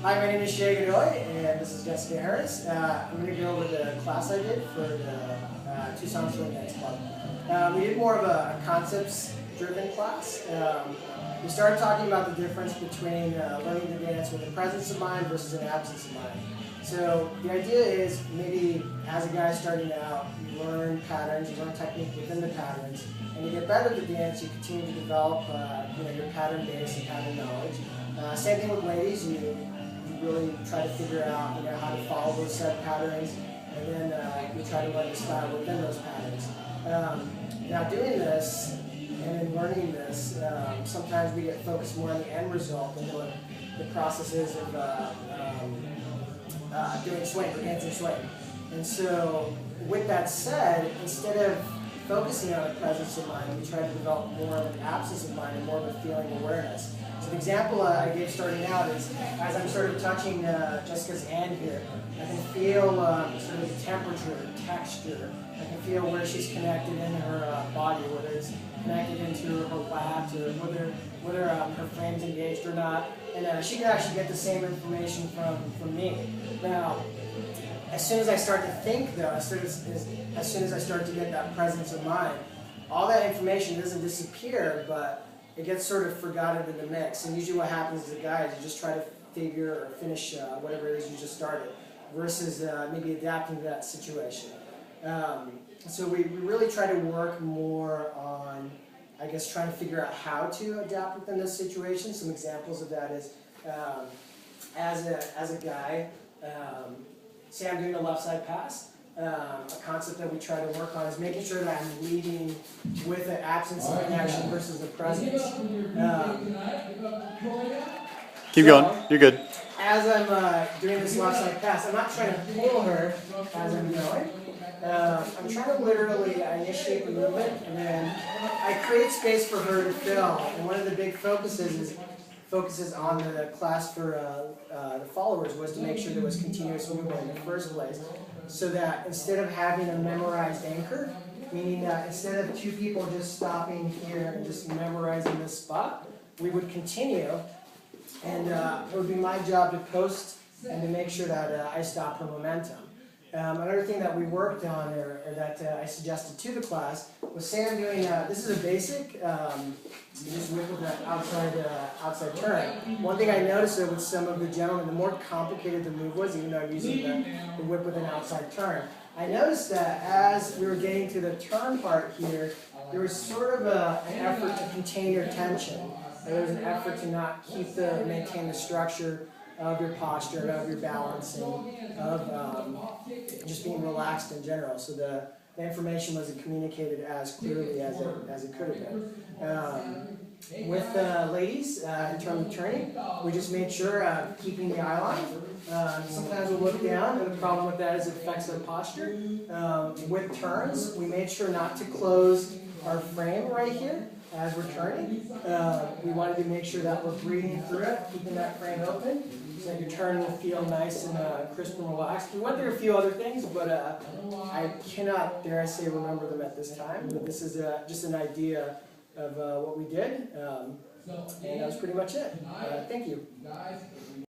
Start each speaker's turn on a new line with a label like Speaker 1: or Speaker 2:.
Speaker 1: Hi, my name is Shey and this is Jessica Harris. I'm going to go over the class I did for the Tucson Swing Dance Club. We did more of a concepts-driven class. We started talking about the difference between learning to dance with a presence of mind versus an absence of mind. So the idea is maybe as a guy starting out, you learn patterns, you learn technique within the patterns, and you get better at the dance, you continue to develop your pattern base and pattern knowledge. Same thing with ladies, you really try to figure out how to follow those set patterns, and then you try to learn the style within those patterns. Now doing this and in learning this, sometimes we get focused more on the end result than what the process is of doing swing or dancing swing. And so with that said, instead of focusing on a presence of mind, we try to develop more of an absence of mind and more of a feeling awareness. So the example I gave starting out is, as I'm sort of touching Jessica's hand here, I can feel sort of the temperature, texture. I can feel where she's connected in her body, whether it's connected into her lats or whether her frame's engaged or not. And she can actually get the same information from me. Now, as soon as I start to think, though, as soon as I start to get that presence of mind, all that information doesn't disappear, but it gets sort of forgotten in the mix. And usually what happens as a guy is you just try to figure or finish whatever it is you just started, versus maybe adapting to that situation. So we really try to work more on, I guess, trying to figure out how to adapt within this situation. Some examples of that is, as a guy, say I'm doing a left side pass. A concept that we try to work on is making sure that I'm leading with an absence of connection versus a presence.
Speaker 2: Keep going, you're good.
Speaker 1: As I'm doing this left side pass, I'm not trying to pull her as I'm going. I'm trying to literally initiate the movement, and then I create space for her to fill. And one of the big focuses on the class for the followers was to make sure there was continuous movement in the first place, so that instead of having a memorized anchor, meaning that instead of two people just stopping here and just memorizing this spot, we would continue, and it would be my job to post and to make sure that I stop her momentum. Another thing that we worked on, or that I suggested to the class, was say I'm doing, this is a basic, you just whip with an outside turn. One thing I noticed though with some of the gentlemen, the more complicated the move was, even though I'm using the whip with an outside turn, I noticed that as we were getting to the turn part here, there was sort of an effort to contain your tension. There was an effort to not maintain the structure of your posture, and of your balance, and of just being relaxed in general. So the information wasn't communicated as clearly as it could have been. With ladies, in terms of turning, we just made sure keeping the eye line. Sometimes we'll look down, and the problem with that is it affects our posture. With turns, we made sure not to close our frame right here as we're turning. We wanted to make sure that we're breathing through it, keeping that frame open, so that your turn will feel nice and crisp and relaxed. We went through a few other things, but I cannot, dare I say, remember them at this time. But this is just an idea of what we did, and that was pretty much it. Thank you.